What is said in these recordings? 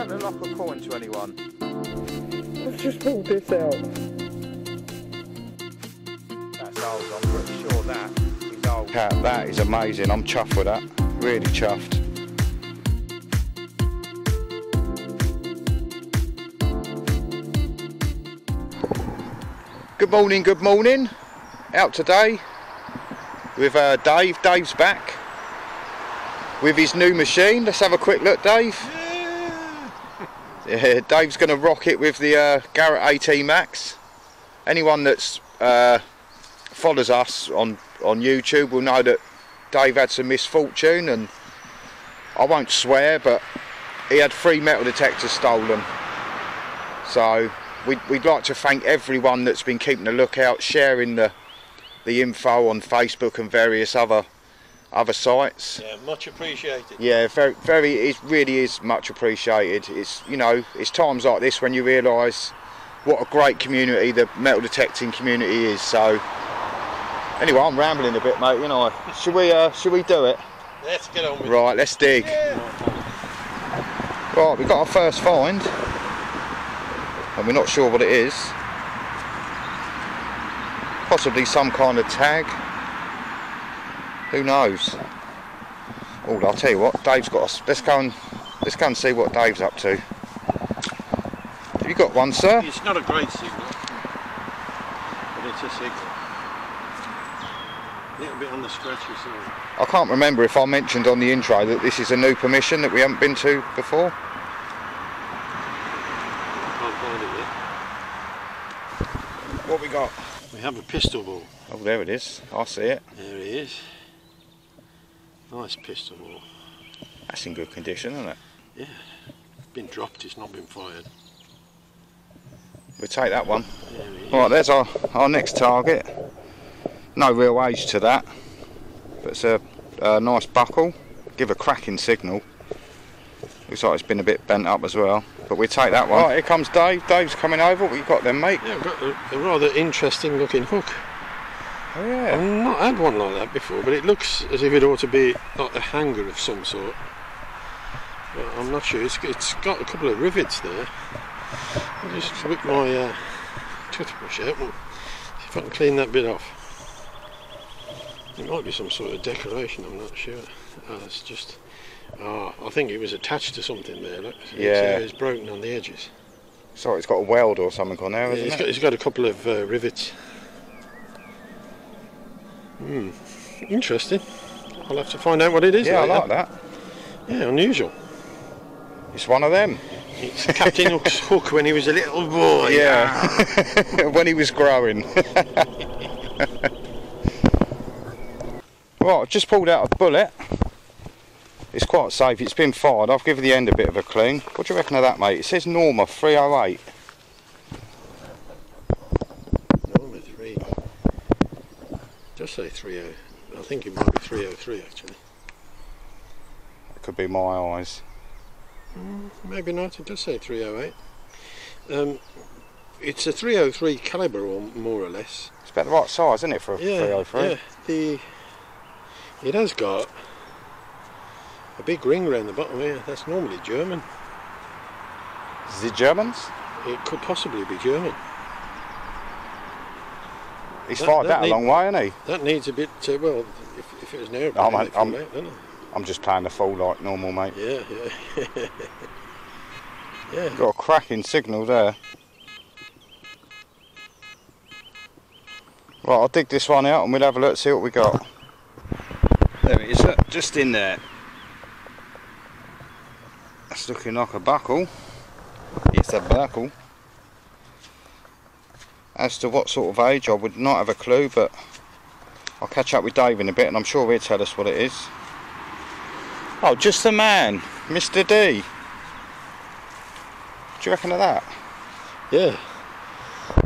Don't look like a coin to anyone. I've just pulled this out. That's old, I'm pretty sure that is old. Cat, that is amazing. I'm chuffed with that. Really chuffed. Good morning, good morning. Out today with Dave. Dave's back with his new machine. Let's have a quick look, Dave. Yeah, Dave's going to rock it with the Garrett AT Max. Anyone that's follows us on YouTube will know that Dave had some misfortune, and I won't swear, but he had 3 metal detectors stolen. So we'd like to thank everyone that's been keeping a lookout, sharing the info on Facebook and various other sites. Yeah, much appreciated. Yeah, very, it really is much appreciated. It's, you know, it's times like this when you realise what a great community the metal detecting community is. So anyway, I'm rambling a bit, mate, you know. Should we do it? Let's get on with it. Right, let's dig. Yeah. Right, we've got our first find, and we're not sure what it is. Possibly some kind of tag. Who knows? Oh, I'll tell you what, Dave's got us. Let's go and see what Dave's up to. Have you got one, sir? It's not a great signal, but it's a signal. A little bit on the stretchy side. I can't remember if I mentioned on the intro that this is a new permission that we haven't been to before. I can't find it yet. What we got? We have a pistol ball. Oh, there it is. I see it. There it is. Nice pistol ball. That's in good condition, isn't it? Yeah. It's been dropped, it's not been fired. We'll take that one. There it is. Right, there's our next target. No real age to that, but it's a nice buckle. Give a cracking signal. Looks like it's been a bit bent up as well, but we'll take that one. Right, here comes Dave. Dave's coming over. What you got then, mate? Yeah, I've got a rather interesting looking hook. Oh yeah. I've not had one like that before, but it looks as if it ought to be like a hanger of some sort. But I'm not sure. It's got a couple of rivets there. I'll just whip my toothbrush out and see if I can clean that bit off. It might be some sort of decoration, I'm not sure. It's just... I think it was attached to something there, look. Yeah. It's broken on the edges. Sorry, it's got a weld or something on there, Yeah, isn't it? it's got a couple of rivets. Interesting. I'll have to find out what it is. Yeah, later. I like that. Yeah, unusual. It's one of them. It's Captain Hook's hook when he was a little boy. Yeah, when he was growing. Right, I've just pulled out a bullet. It's quite safe, it's been fired. I've given the end a bit of a clean. What do you reckon of that, mate? It says Norma 308. Norma 3. It does say 30. I think it might be 303 actually. It could be my eyes. Maybe not, it does say 308. It's a 303 calibre, or more or less. It's about the right size, isn't it, for a 303? Yeah, it has got a big ring around the bottom here. That's normally German. Is it Germans? It could possibly be German. He's fired that a long way, hasn't he? That needs a bit, well, if it was an airplane, I'm just playing the fool like normal, mate. Yeah. Yeah. Got a cracking signal there. Right, I'll dig this one out and we'll have a look, see what we got. There it is, look, just in there. That's looking like a buckle. It's a buckle. As to what sort of age, I would not have a clue, but I'll catch up with Dave in a bit and I'm sure he'll tell us what it is. Oh, just the man, Mr. D. What do you reckon of that? Yeah.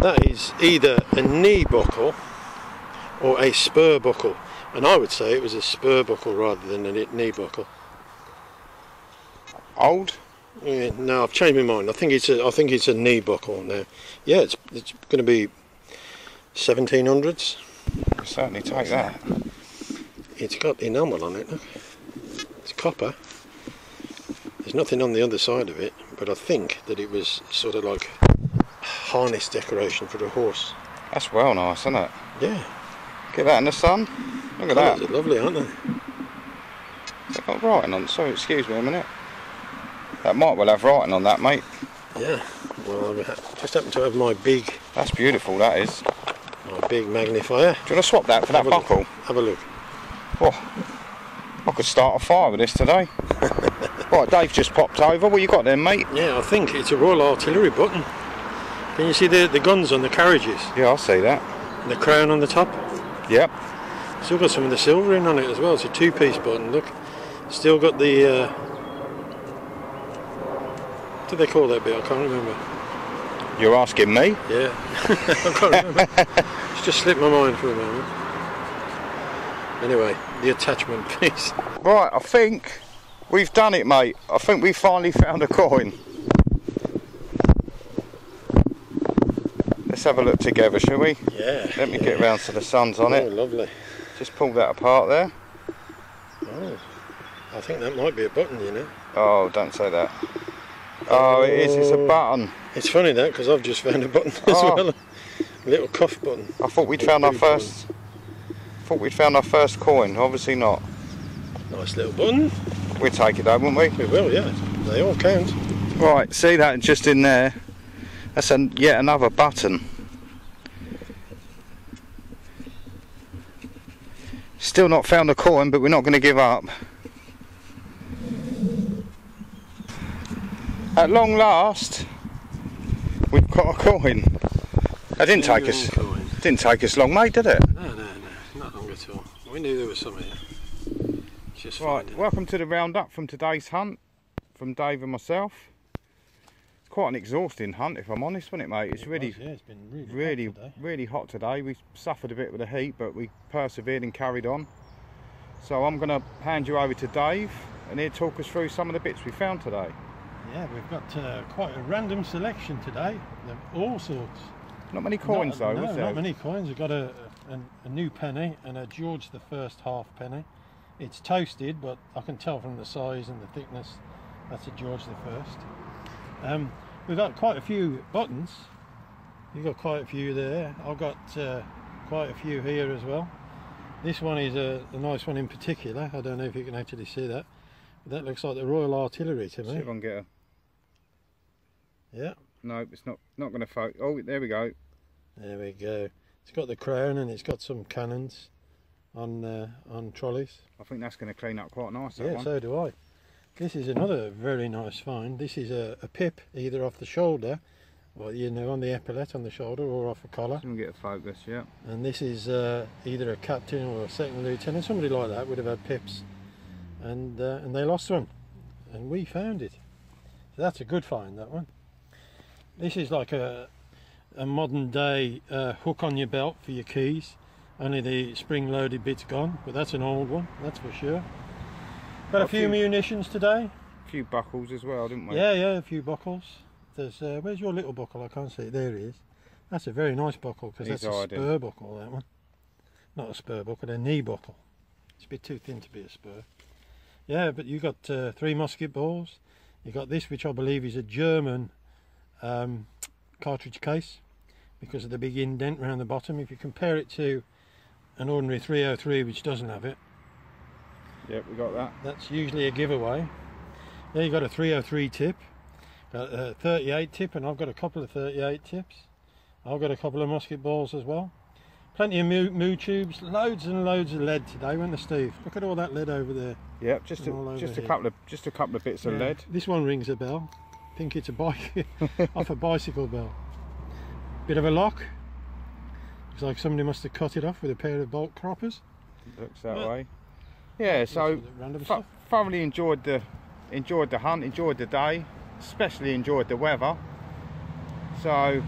That is either a knee buckle or a spur buckle. And I would say it was a spur buckle rather than a knee buckle. Old? Yeah, no, I've changed my mind. I think it's a knee buckle now. Yeah, it's going to be 1700s. I'll certainly take that. It's got enamel on it. Look, it's copper. There's nothing on the other side of it, but I think that it was sort of like harness decoration for the horse. That's well nice, isn't it? Yeah. Get that in the sun. Look at that. They're lovely, aren't they? They've got writing on. Sorry, excuse me a minute. That might well have writing on that, mate. Yeah. Well, I just happen to have my big. That's beautiful. That is. My big magnifier. Do you want to swap that for that buckle? Have a look. Oh, I could start a fire with this today. Right, Dave just popped over. What you got there, mate? Yeah, I think it's a Royal Artillery button. Can you see the guns on the carriages? Yeah, I see that. And the crown on the top? Yep. Still got some of the silvering on it as well. It's a two-piece button, look. Still got the... what do they call that bit? I can't remember. You're asking me? Yeah. I can't remember. It's just slipped my mind for a moment. Anyway, the attachment piece. Right, I think we've done it, mate. I think we finally found a coin. Let's have a look together, shall we? Yeah. Let me get round so the sun's on it. Oh, lovely. Just pull that apart there. Oh, I think that might be a button, you know. Oh, don't say that. Oh, it is. It's a button. It's funny that, because I've just found a button as well. A little cuff button. I thought we'd found our first. Thought we'd found our first coin. Obviously not. Nice little button. We'll take it though, won't we? We will, yeah. They all count. Right. See that just in there? That's yet another button. Still not found a coin, but we're not going to give up. At long last, we've got a coin. That didn't take us long, mate, did it? No, not long at all. We knew there was some here. It's just right. Welcome to the roundup from today's hunt, from Dave and myself. It's quite an exhausting hunt, if I'm honest, wasn't it, mate? It's really, yeah, it's been really hot today. We suffered a bit with the heat, but we persevered and carried on. So I'm going to hand you over to Dave, and he'll talk us through some of the bits we found today. Yeah, we've got quite a random selection today. Of all sorts. Not many coins though, was there? Not many coins. We've got a new penny and a George the First half penny. It's toasted, but I can tell from the size and the thickness that's a George the First. We've got quite a few buttons. You've got quite a few there. I've got quite a few here as well. This one is a nice one in particular. I don't know if you can actually see that. But that looks like the Royal Artillery to me. See if I can get a... Yeah. No, it's not going to focus. Oh, there we go. There we go. It's got the crown and it's got some cannons on trolleys. I think that's going to clean up quite nice. Yeah, so do I. This is another very nice find. This is a pip, either off the shoulder, or you know, on the epaulette on the shoulder, or off a collar. You can get a focus, yeah. And this is either a captain or a second lieutenant, somebody like that would have had pips, and they lost one, and we found it. So that's a good find, that one. This is like a modern day hook on your belt for your keys, only the spring loaded bit's gone, but that's an old one, that's for sure. Got a few munitions today. A few buckles as well, didn't we? Yeah, a few buckles. There's where's your little buckle? I can't see it. There he is. That's a very nice buckle, because that's a spur buckle, that one. Not a spur buckle, a knee buckle. It's a bit too thin to be a spur. Yeah, but you got 3 musket balls. You got this, which I believe is a German cartridge case, because of the big indent around the bottom. If you compare it to an ordinary 303, which doesn't have it. Yep, we got that. That's usually a giveaway. There you got a 303 tip, got a 38 tip, and I've got a couple of 38 tips. I've got a couple of musket balls as well. Plenty of moo tubes, loads and loads of lead today, weren't there, Steve? Look at all that lead over there. Yep, just a couple of bits of lead. This one rings a bell. I think it's a bike off a bicycle bell. Bit of a lock. Looks like somebody must have cut it off with a pair of bolt croppers. Looks that way. Yeah, so thoroughly enjoyed the hunt, enjoyed the day, especially enjoyed the weather. So I'd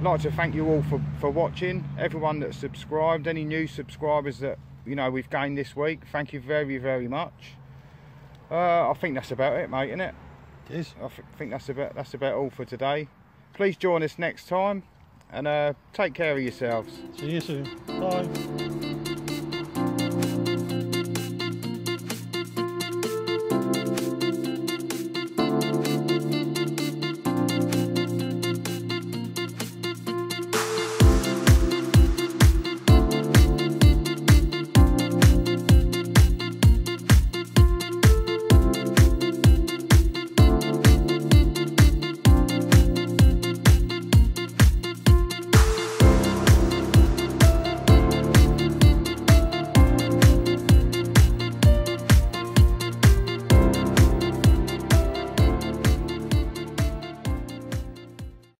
like to thank you all for watching. Everyone that's subscribed, any new subscribers that we've gained this week, thank you very, very much. I think that's about it, mate, isn't it? It is. I think that's about all for today. Please join us next time, and take care of yourselves. See you soon. Bye.